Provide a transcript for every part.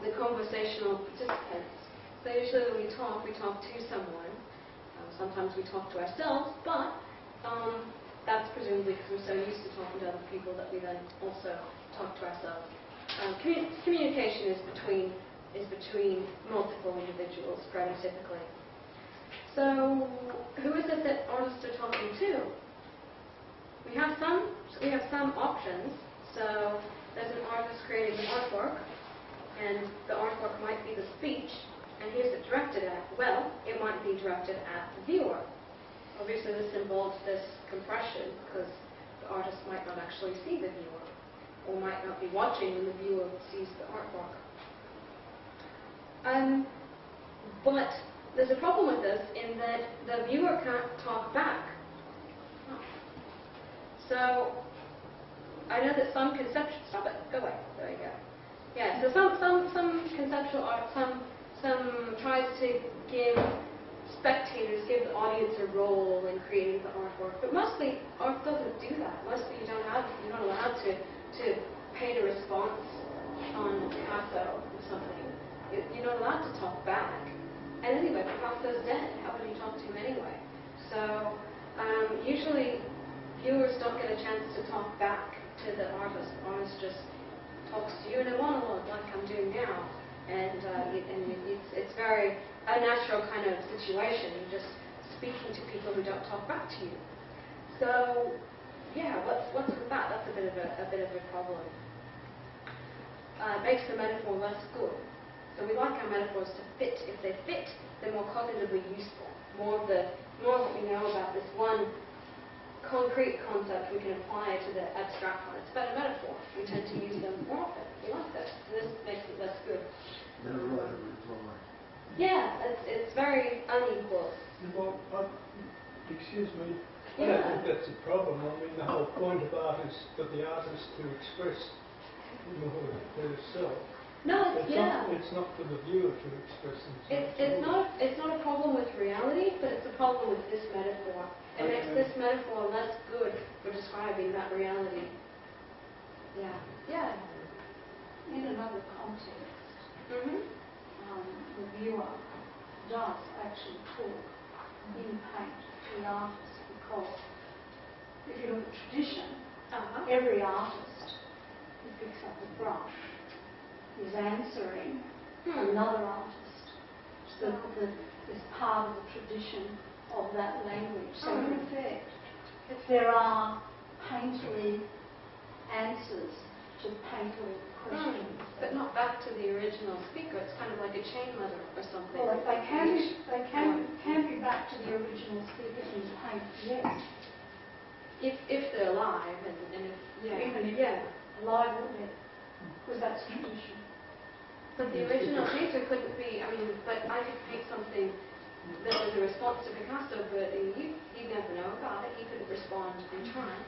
the conversational participants. So usually when we talk to someone. Sometimes we talk to ourselves, but that's presumably because we're so used to talking to other people that we then also talk to ourselves. Communication is between multiple individuals, prototypically. So who is it that artists are talking to? We have some options. So there's an artist creating an artwork, and the artwork might be the speech, and who's it directed at? Well, it might be directed at the viewer. Obviously this involves this compression, because the artist might not actually see the viewer, or might not be watching when the viewer sees the artwork. But there's a problem with this in that the viewer can't talk back. So I know that some conceptual, stop it, go away, there you go. Yeah, so some conceptual art, some tries to give the audience a role in creating the artwork, but mostly art doesn't do that. Mostly you're not allowed to paint a response on Picasso or something. You're not allowed to talk back. And anyway, Picasso's dead. How would you talk to him anyway? So usually viewers don't get a chance to talk back to the artist. The artist just talks to you in a monologue like I'm doing now. And it's very unnatural kind of situation. You're just speaking to people who don't talk back to you. So, yeah, what's with that? That's a bit of a problem. It makes the metaphor less good. So we like our metaphors to fit. If they fit, they're more cognitively useful. More of what we know about this one concrete concept, we can apply it to the abstract one. It's a better metaphor. We tend to use them more often. We like this. This makes it less good. Yeah, it's very unequal. Well, excuse me. Yeah. I don't think that's a problem. I mean, the whole point of art is for the artist to express herself. No, it's not for the viewer to express themselves. It's not a problem with reality, but it's a problem with this metaphor. It makes this metaphor less good for describing that reality. Yeah. Yeah. In another context, the viewer does actually talk in paint to the artist, because if you look at tradition, every artist who picks up a brush is answering another artist. So that is part of the tradition of that language. So in effect, there are painterly answers to painterly questions. But not back to the original speaker. It's kind of like a chain letter or something. Well, they can be back to the original speaker in paint, yes. If they're alive and if Even if alive or dead, because that's tradition. But the original painter couldn't be. I mean, but I could paint something that was a response to Picasso, but you never know about it. He couldn't respond in time.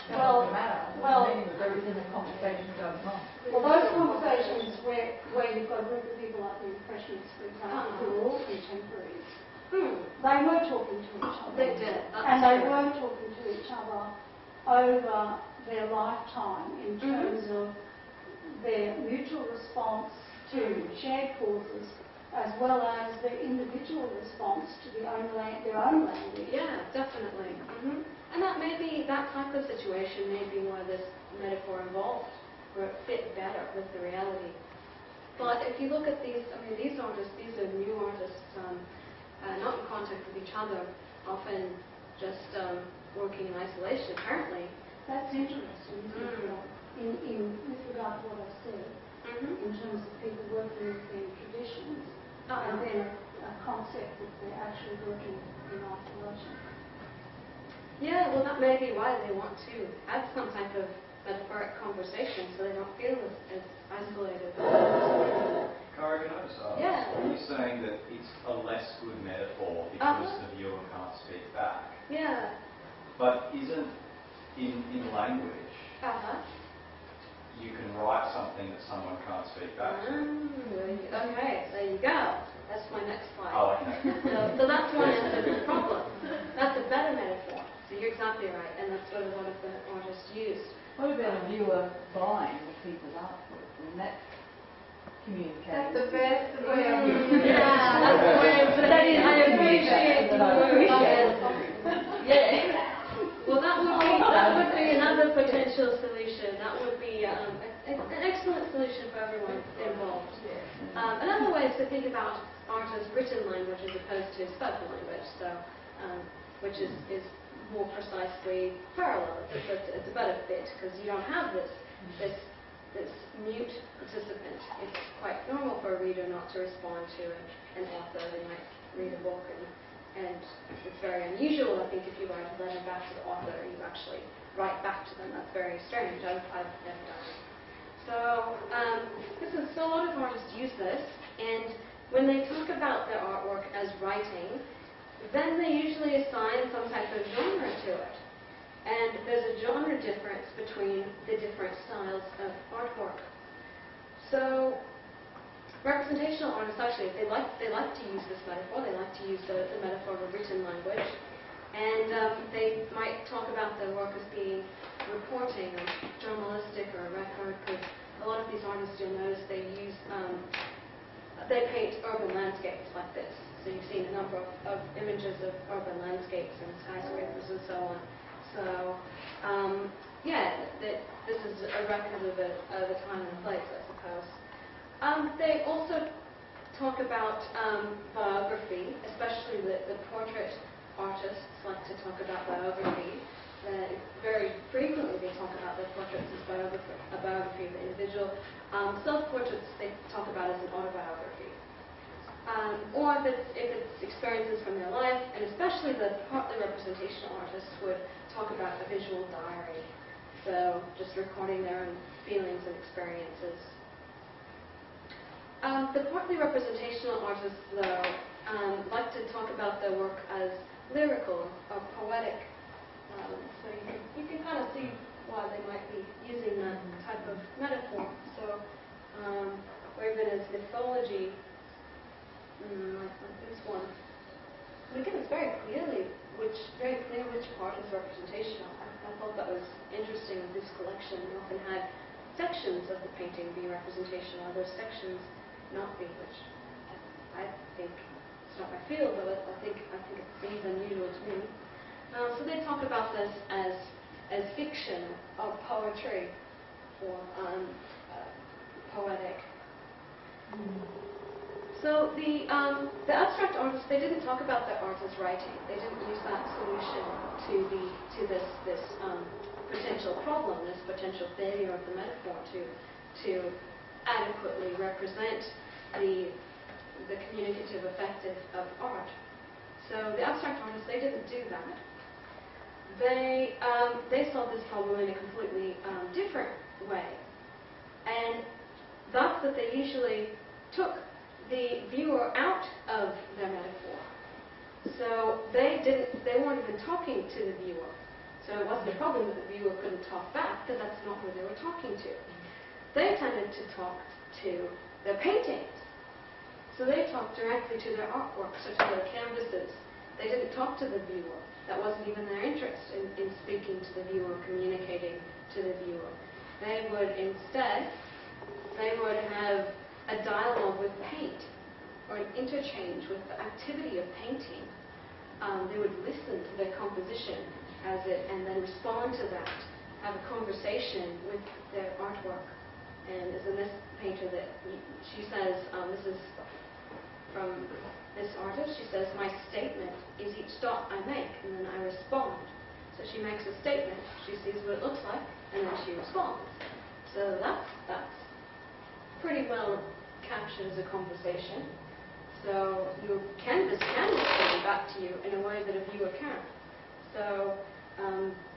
Well, everything the conversation goes on. Well, those conversations where you've got a group of people like the Impressionists, for example, who are all contemporaries, they were talking to each other. They did. And they were talking to each other over their lifetime in terms of their mutual response to shared causes, as well as their individual response to their own language. Yeah, definitely. And that type of situation may be why this metaphor evolved, where it fit better with the reality. But if you look at these artists, these are new artists, not in contact with each other, often just working in isolation, apparently. That's interesting, with regard to what I said, in terms of people working within traditions, and then a concept that they're actually working in isolation. Yeah, well, that may be why they want to have some type of metaphoric conversation, so they don't feel as isolated. Karen, can I just ask? Yeah. Are you saying that it's a less good metaphor because the viewer can't speak back? Yeah. But isn't in language you can write something that someone can't speak back to? Okay, there you go. That's my next slide. Oh, okay. So that's one end of the problem. That's a better metaphor. So you're exactly right, and that's what a lot of the artists used. What about a viewer buying the people's artwork? And that communicating. That's the best way of doing it. Yeah, that's the way of putting it. I appreciate the word. Yeah. Well, that would be another potential solution. That would be an excellent solution for everyone involved. Another way is to think about art as written language as opposed to spoken language. So, which is more precisely parallel. It's a better fit because you don't have this mute participant. It's quite normal for a reader not to respond to an author. They might read a book and it's very unusual, I think, if you write a letter back to the author, you actually write back to them. That's very strange. I've never done it. So, so a lot of artists use this, and when they talk about their artwork as writing, then they usually assign some type of genre to it. And there's a genre difference between the different styles of artwork. So, representational artists actually, they like to use this metaphor. They like to use the metaphor of a written language, and they might talk about their work as being reporting or journalistic or a record. Because a lot of these artists, you'll notice they use they paint urban landscapes like this. So you've seen a number of images of urban landscapes and skyscrapers and so on. So this is a record of a time and a place, I suppose. They also talk about biography, especially the portrait artists like to talk about biography. Very frequently they talk about their portraits as a biography of the individual. Self-portraits they talk about as an autobiography. Or if it's experiences from their life, and especially the partly representational artists would talk about a visual diary. So just recording their own feelings and experiences. The partly representational artists, though, like to talk about their work as lyrical or poetic. So you can kind of see why they might be using that type of metaphor. So, or even as mythology, like this one. And again, it's very clear which part is representational. I thought that was interesting with this collection. We often had sections of the painting be representational, other sections not be, which I think it's not my field, but I think it seems unusual to me. So they talk about this as fiction or poetry or poetic. So the abstract artists, they didn't talk about their art as writing. They didn't use that solution to this potential problem, this potential failure of the metaphor to adequately represent the communicative effect of art. So the abstract artists, they didn't do that. They solved this problem in a completely different way. And that's that they usually took the viewer out of their metaphor. So they weren't even talking to the viewer. So it wasn't a problem that the viewer couldn't talk back, because that's not who they were talking to. They tended to talk to their paintings. So they talked directly to their artworks or to their canvases. They didn't talk to the viewer. That wasn't even their interest in speaking to the viewer, communicating to the viewer. They would instead, have a dialogue with paint, or an interchange with the activity of painting. They would listen to their composition and then respond to that, have a conversation with their artwork. And as in this painter that she says, this is from this artist, she says, my statement is each thought I make, and then I respond. So she makes a statement, she sees what it looks like, and then she responds. So that's pretty well captures a conversation. So your canvas can respond back to you in a way that a viewer can't. So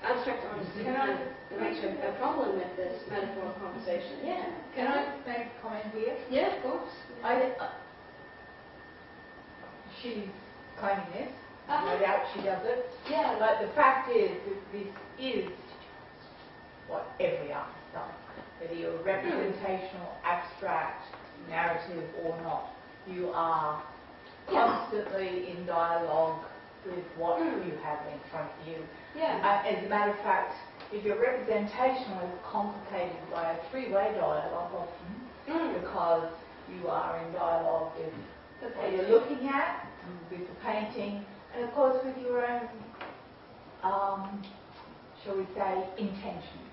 abstract artists have a problem with this metaphor conversation. Yeah. Can I make a comment here? Yeah, of course. She's claiming this. No doubt she does it. Yeah. But the fact is that this is what every artist does. Whether you're representational, abstract, narrative or not, you are constantly in dialogue with what you have in front of you. Yeah. As a matter of fact, if you're representational, it's complicated by a three-way dialogue often, because You are in dialogue with what you're looking at, with the painting, and of course with your own, shall we say, intentions.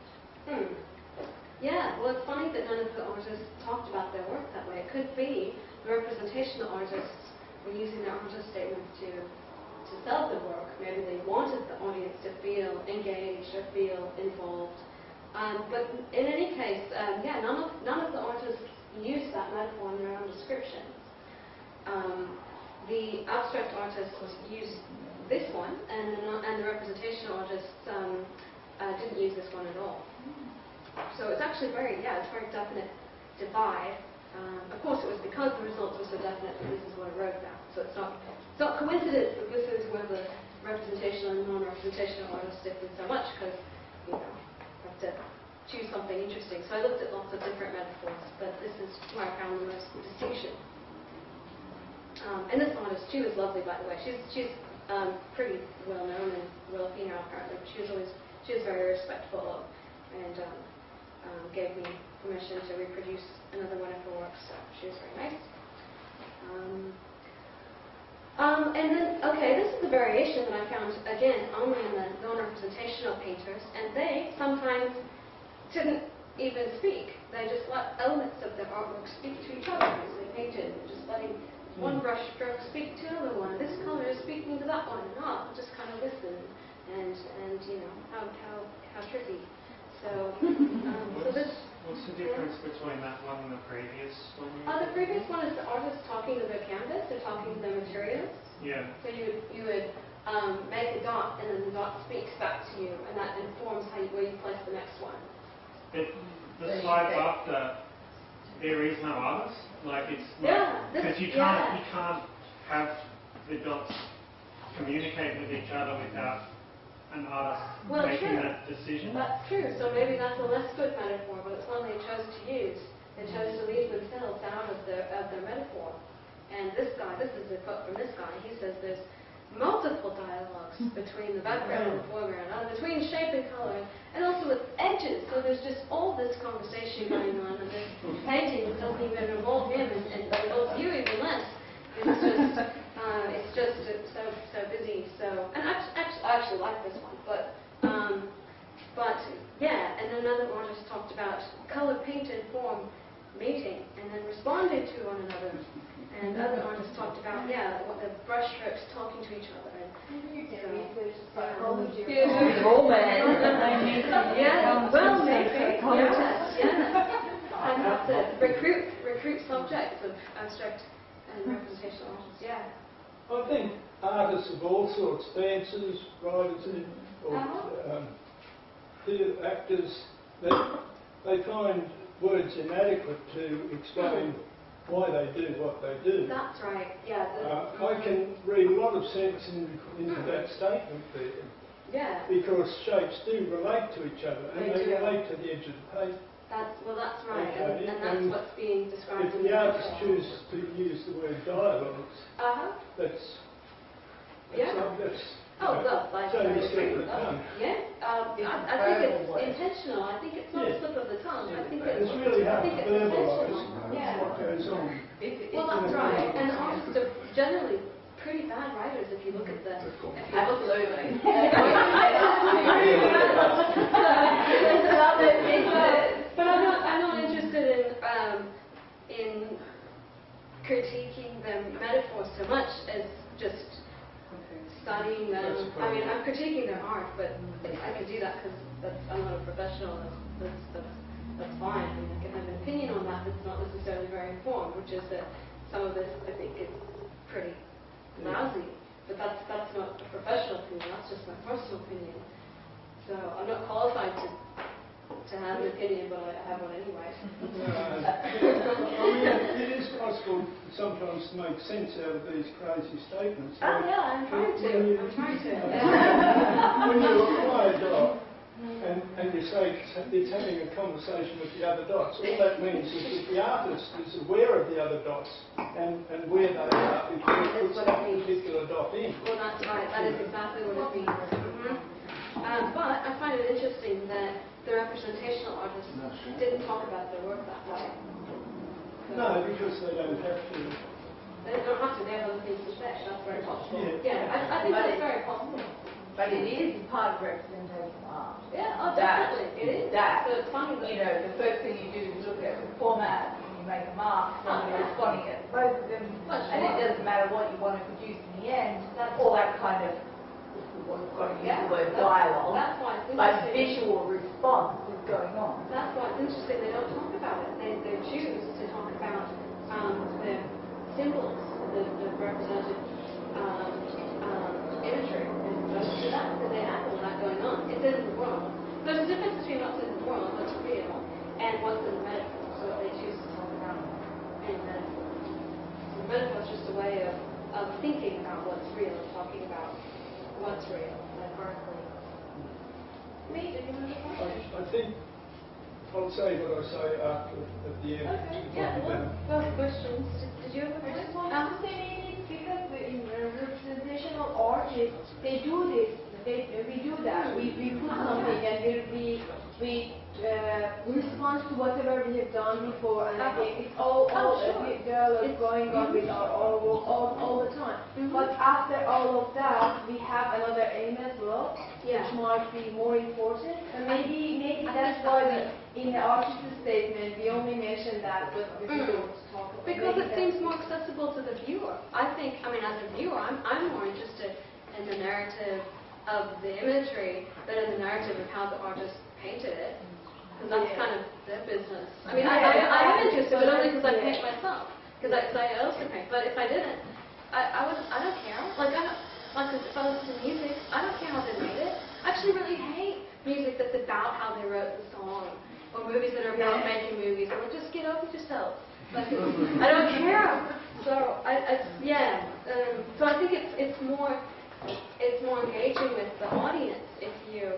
Yeah, well, it's funny that none of the artists talked about their work that way. It could be the representational artists were using their artist statements to sell the work. Maybe they wanted the audience to feel engaged or feel involved. But in any case, yeah, none of the artists used that metaphor in their own descriptions. The abstract artists used this one, and the representational artists didn't use this one at all. So it's actually very definite divide. Of course, it was because the results were so definite that this is what I wrote down. So it's not coincidence that this is where the representational and non-representational artists differ so much, because you have to choose something interesting. So I looked at lots of different metaphors, but this is where I found the most distinction. And this artist, she was lovely, by the way. She's pretty well known and well female apparently. But she was very respectful of, and gave me permission to reproduce another one of her works. So she was very nice. And then, okay, this is a variation that I found, again, only in the non-representational painters, and they sometimes didn't even speak. They just let elements of their artwork speak to each other as they painted, just letting one brush stroke speak to another one. This color is speaking to that one, and just kind of listen, and you know, how tricky. So, What's the difference between that one and the previous one? The previous one is the artist talking to their canvas, they're talking to their materials. Yeah. So you would make a dot, and then the dot speaks back to you, and that informs where you place the next one. But the slide after, there is no artist. Like it's because you can't have the dots communicate with each other without an artist making that decision. That's true. So maybe that's a less good metaphor, but it's one they chose to use. They chose to leave themselves out of their metaphor. And this guy, this is a quote from this guy. He says there's multiple dialogues between the background and the foreground, between shape and color, and also with edges. So there's just all this conversation going on, and this painting that doesn't even involve him, and involves you even less. It's just so busy. So, and I actually like this one, but yeah. And then another artist talked about color, paint, and form meeting, and then responding to one another. And other artists talked about what the brush strokes talking to each other. Well, maybe. I have to recruit subjects of abstract and representational artists. Yeah. I think artists of all sorts, dancers, writers, or theatre actors, they find words inadequate to explain why they do what they do. That's right. Yeah. I can read a lot of sense into that statement there. Yeah. Because shapes do relate to each other, and they relate to the edge of the paper. That's right, okay. and that's what's being described. If the artist chooses to use the word dialogues, that's like so you slip of the tongue. I think it's intentional. I think it's not a slip of the tongue. I think it's really hard to verbalise what goes on. Well, that's right, and the artists are generally pretty bad writers if you look at the. Absolutely. But I'm not interested in critiquing the metaphors so much as just studying them. I mean, I'm critiquing their art, but I can do that because I'm not a professional. That's fine. I mean, I can have an opinion on that that's not necessarily very informed, which is that some of this I think is pretty lousy. But that's not a professional opinion. That's just my personal opinion. So I'm not qualified to have an opinion, but I have one anyway. I mean, it is possible sometimes to make sense out of these crazy statements. I'm trying to. When you apply a dot and you say it's having a conversation with the other dots, all that means is that the artist is aware of the other dots and where they are before he puts that particular dot in. Well, that's right. That is exactly what it means. But I find it interesting that the representational artists didn't talk about their work that way. So No, because they don't have to. They don't have to. They have other things to say. That's very possible. Yeah. I think that's very possible. But it is part of representational art. Yeah, oh, definitely. It is. That, so it's funny that, you know, the first thing you do is look at the format, and you make a mark, and you're responding at both of them, and it doesn't matter what you want to produce in the end, all that kind of, we've got to use the word dialogue, that's why it's but interesting. visual response is going on. That's why it's interesting. They don't talk about it. They choose to talk about the symbols, the representative imagery, as opposed to that, because they have all that going on. It's in the world. There's a difference between what's in the world, what's real, and what's in the metaphor. So what they choose to talk about in metaphor. So the metaphor is just a way of thinking about what's real, talking about what's real, metaphorically. Me, did you want to question? I think I'll say what I say after at the end. Okay, yeah, well, questions. Did you have a I question? just wanted to say maybe it's because in representational art, they do this. We do that. We put something and we respond to whatever we have done before, and I think it's all dialogue going on with our work all the time. But after all of that, we have another aim as well, which might be more important. And maybe that's why in the artist's statement we only mention that, but we don't talk about it. Because it seems more accessible to the viewer. I think, I mean, as a viewer, I'm more interested in the narrative of the imagery than in the narrative of how the artist painted it. Because that's kind of their business. I mean, I am interested, but only because I paint myself. Because I also paint. But if I didn't, I don't care. Like if I listen to music, I don't care how they made it. I actually really hate music that's about how they wrote the song. Or movies that are about making movies. I'm like, just get over yourself. Like, I don't care. So so I think it's more engaging with the audience if you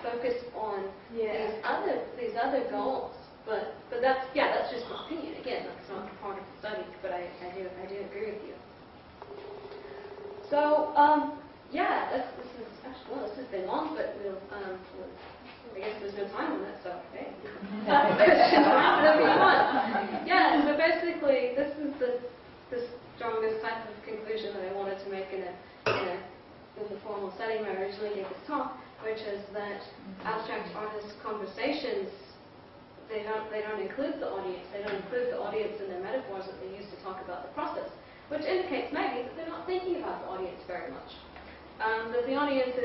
focus on these other goals. But that's just my opinion. Again, that's not part of the study, but I do agree with you. So this has been long, but we'll I guess there's no time on it, so hey. Whatever you want. Yeah, so basically this is the strongest type of conclusion that I wanted to make in the formal setting where I originally gave this talk, which is that abstract artist conversations, they don't include the audience. They don't include the audience in their metaphors that they use to talk about the process, which indicates maybe that they're not thinking about the audience very much. That the audience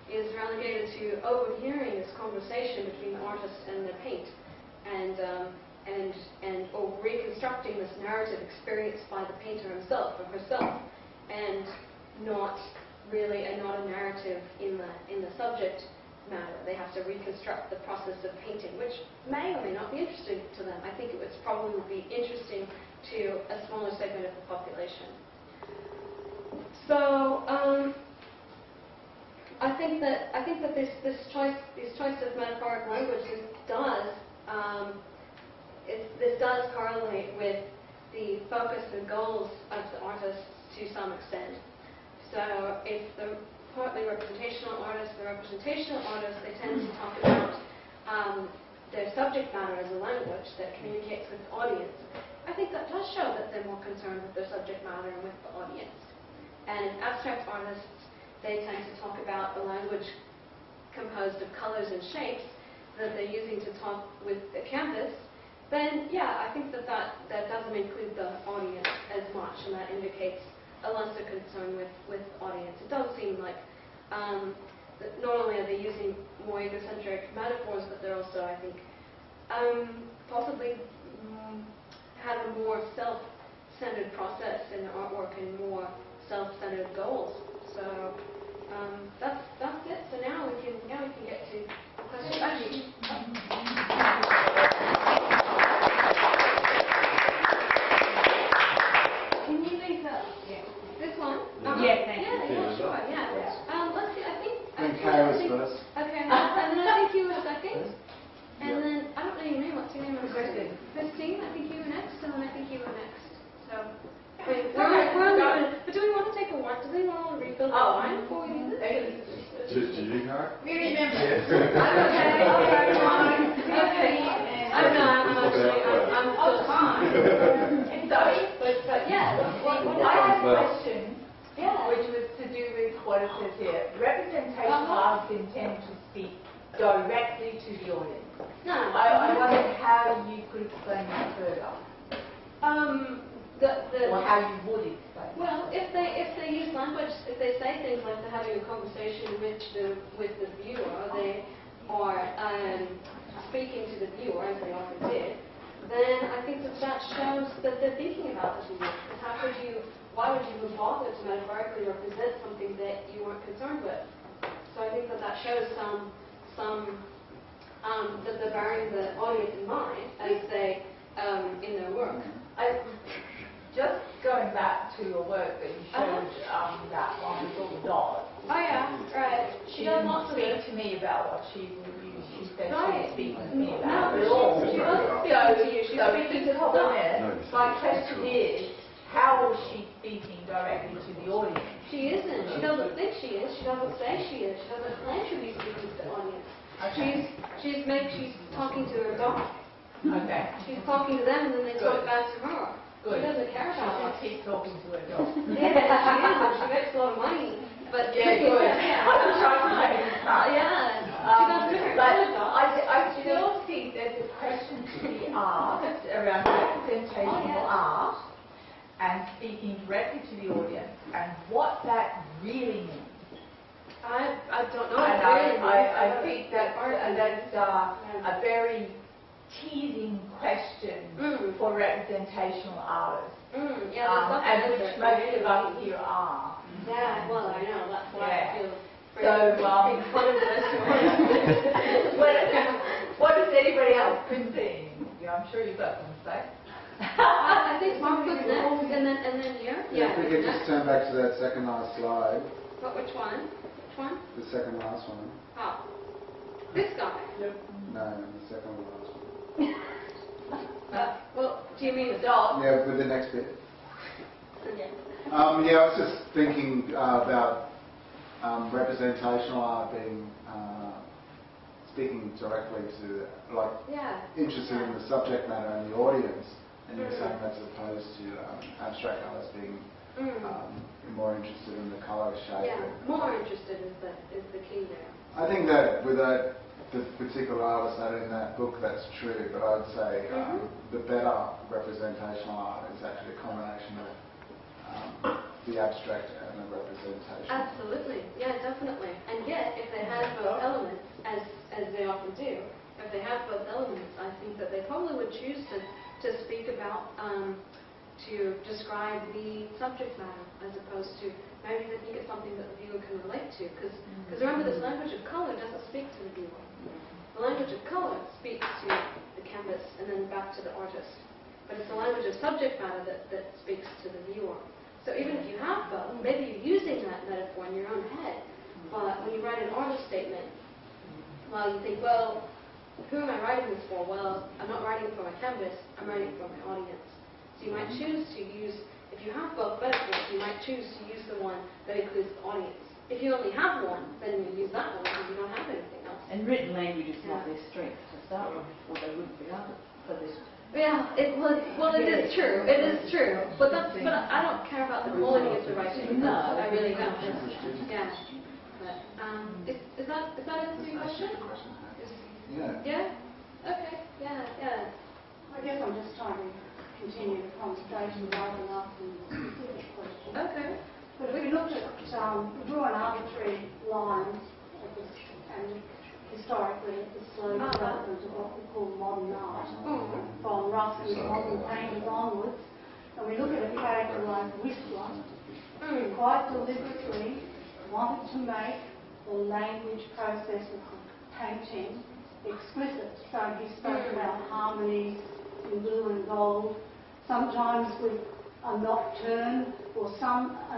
is relegated to overhearing this conversation between the artist and the paint, or reconstructing this narrative experienced by the painter himself or herself, and not a narrative in the subject matter. They have to reconstruct the process of painting, which may or may not be interesting to them. I think it would probably be interesting to a smaller segment of the population. So I think that this choice of metaphoric language does correlate with the focus and goals of the artists to some extent. So if the partly representational artists, they tend to talk about their subject matter as a language that communicates with the audience. I think that does show that they're more concerned with their subject matter and with the audience. And abstract artists, they tend to talk about a language composed of colors and shapes that they're using to talk with the canvas. Then, I think that doesn't include the audience as much, and that indicates a lesser concern with the audience. It does seem like that not only are they using more egocentric metaphors, but they're also, I think, possibly have a more self-centered process in their artwork and more self-centered goals. So that's it. So now we can get to the question. Can you think of this one? Yeah, thank you. Yeah, sure. Yeah. Let's see. I think Kara's first. Okay, and then I think you were second. And then I don't know your name. What's your name? Christine. I think you were next, and then I think you were next. So. Wait, but do we want to take a wine? Does anyone want to refill the wine before we do this? Do you, Kara? We remember. Okay. I'm still fine. question, which was to do with what it says here. Representational artists intend to speak directly to the audience. No. I wondered how you could explain that further. Or how you would explain. Well, if they use language, if they say things like they're having a conversation with the viewer, they are speaking to the viewer, as they often did, then I think that shows that they're thinking about the viewer. Because why would you bother to metaphorically represent something that you weren't concerned with? So I think that shows that they're bearing the audience in mind as they in their work. Just going back to your work that you showed, that one with all the dots. Oh yeah, right. She didn't speak to me about what she reviewed. She said she was speaking to me about it it all. She wasn't speaking to you. She was speaking to the comment. My question is, how is she speaking directly to the audience? She isn't. She doesn't think she is. She doesn't say she is. She doesn't claim to be speaking to the audience. Okay. She's talking to her dog. Okay. She's talking to them, and then they talk back to her. Good. She doesn't care about She keeps talking to her dog. Yeah, she is, and she makes a lot of money. But yeah, good. I'm trying to make it start. Yeah. She doesn't care. But I still think there's a question to be asked around representational art and speaking directly to the audience and what that really means. I don't know. And I think that's a very teasing question for representational artists. Yeah, and which most of us here are. Yeah, well, I know. That's why I feel so, fun of this. what does anybody else think? Yeah, I'm sure you've got some to say. I think Mark was next, and then you. Yeah, if we could just turn back to that second last slide. Which one? Which one? The second last one. Oh. This guy? No, the second last one. Well, do you mean the dog? Yeah, with the next bit. Okay. I was just thinking about representational art being speaking directly to, like, interested in the subject matter and the audience, and you're saying that's opposed to abstract artists being more interested in the colour, shape. Yeah, more interested is the key there. I think that without the particular artist that in that book, that's true, but I'd say the better representational art is actually a combination of the abstract and the representation. Absolutely, yeah, definitely. And yet, if they had both elements, as they often do, if they have both elements, I think that they probably would choose to speak about, to describe the subject matter, as opposed to maybe they think it's something that the viewer can relate to. Because remember, this language of colour doesn't speak to the viewer. The language of colour speaks to the canvas and then back to the artist. But it's the language of subject matter that speaks to the viewer. So even if you have both, maybe you're using that metaphor in your own head, but when you write an artist statement, well, you think, well, who am I writing this for? Well, I'm not writing for my canvas, I'm writing for my audience. So you might choose to use, if you have both metaphors, you might choose to use the one that includes the audience. If you only have one, then you use that one because you don't have anything else. And written language is not their strength to start with, or they wouldn't be able for this. Yeah, it is true. It is true. But I don't care about the quality of the writing. No, I really don't. Yeah. But is that answer your question? Yeah. Yeah. Okay. Yeah. I guess I'm just trying to continue the conversation rather than asking specific questions. Okay. But if we look at, we draw an arbitrary line and historically at the slow development of what we call modern art, from Ruskin modern painters onwards, and we look at a character like Whistler, who quite deliberately wanted to make the language process of painting explicit. So he spoke about harmonies in blue and gold, sometimes with a nocturne or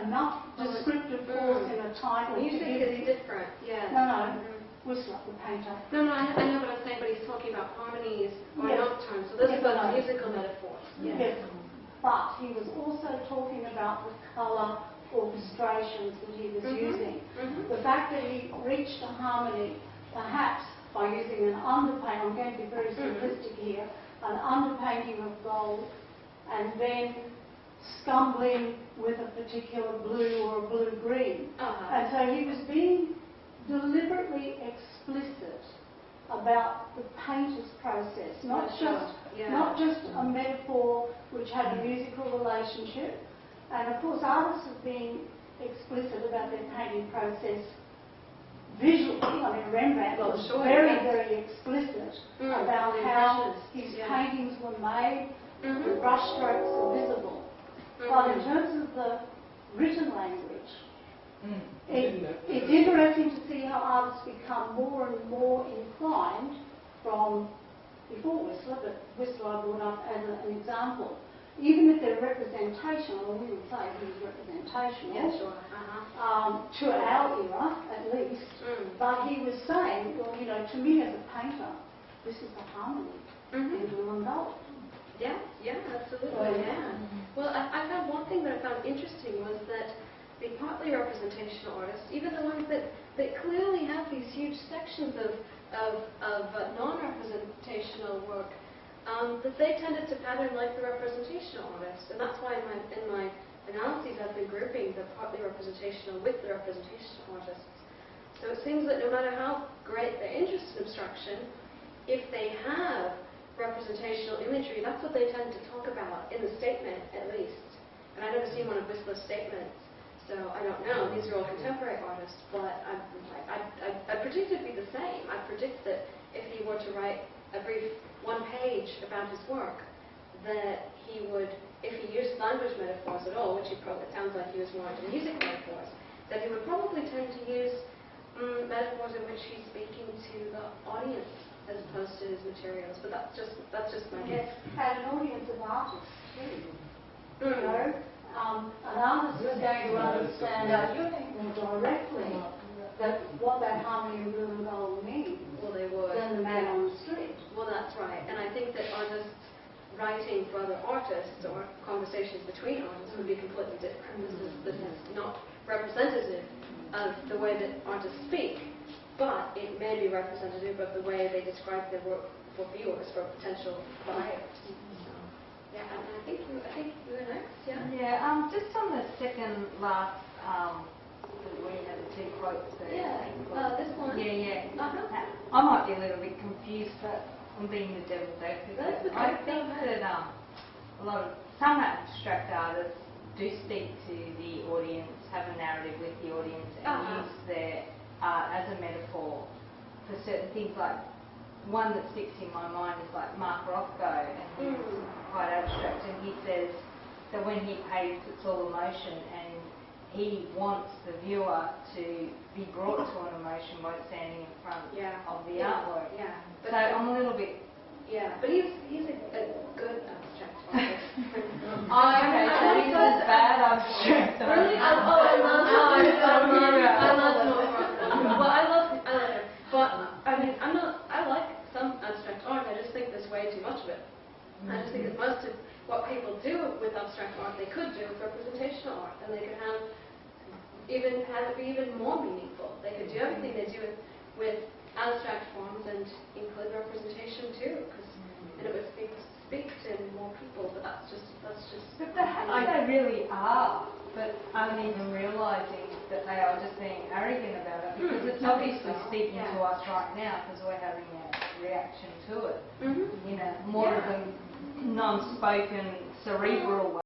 enough descriptive force in a title. Music is different. Yeah. No. Whistler, the painter. No, I know what I'm saying, but he's talking about harmonies or nocturnes. So this is a musical metaphor. Yes. But he was also talking about the colour orchestrations that he was using. The fact that he reached a harmony, perhaps by using an underpaint, I'm going to be very simplistic here, an underpainting of gold, and then scumbling with a particular blue or a blue-green. And so he was being deliberately explicit about the painter's process, not just a metaphor which had a musical relationship. And of course, artists have been explicit about their painting process visually. I mean, Rembrandt was very explicit about how his paintings were made, the brushstrokes are visible. But in terms of the written language, it's interesting to see how artists become more and more inclined from before Whistler, but Whistler I brought up as an example. Even if they're representational, and we would say he was representational, to our era at least, but he was saying, well, you know, to me as a painter, this is the harmony in blue and gold. Yeah, absolutely, Well, I found one thing that I found interesting was that the partly representational artists, even the ones that clearly have these huge sections of non-representational work, that they tended to pattern like the representational artists, and that's why in my analyses I've been grouping the partly representational with the representational artists. So it seems that no matter how great their interest in abstraction, if they have representational imagery, that's what they tend to talk about in the statement, at least. And I've never seen one of Whistler's statements, so I don't know. These are all contemporary artists, but I predict it'd be the same. I predict that if he were to write a brief one page about his work, that he would, if he used language metaphors at all, which it sounds like he was more into music metaphors, that he would probably tend to use metaphors in which he's speaking to the audience as opposed to his materials. But that's just my guess. And an audience of artists too. You know, an artist is going to understand more directly that what that harmony of blue and gold means. Well, they would. Than the man on the street. Well, that's right. And I think that artists writing for other artists or conversations between artists would be completely different. This is not representative of the way that artists speak, but it may be representative of the way they describe their work for viewers, for potential buyers. Yeah, and I think you were next. Yeah. Just on the second last. We have the two quotes there. This one. I might be a little bit confused, but I'm being the devil's advocate. I think that some abstract artists do speak to the audience, have a narrative with the audience, and use their art as a metaphor for certain things. Like one that sticks in my mind is like Mark Rothko, and he's quite abstract, and he says that when he paints, it's all emotion, and he wants the viewer to be brought to an emotion by standing in front of the artwork. So I'm a little bit... but he's a good abstract artist. Okay, so he's as bad abstract artist. Really? I love him. Well, I love him. But, I mean, I like some abstract art, I just think there's way too much of it. I just think that most of what people do with abstract art, they could do with representational art, and they could have it be even more meaningful. They could do everything they do with abstract forms and include representation too, and it would speak to more people. But that's just. But perhaps they really are, but aren't even realising that they are just being arrogant about it, because it's obviously speaking to us right now because we're having a reaction to it. You know, more of a non-spoken, cerebral way.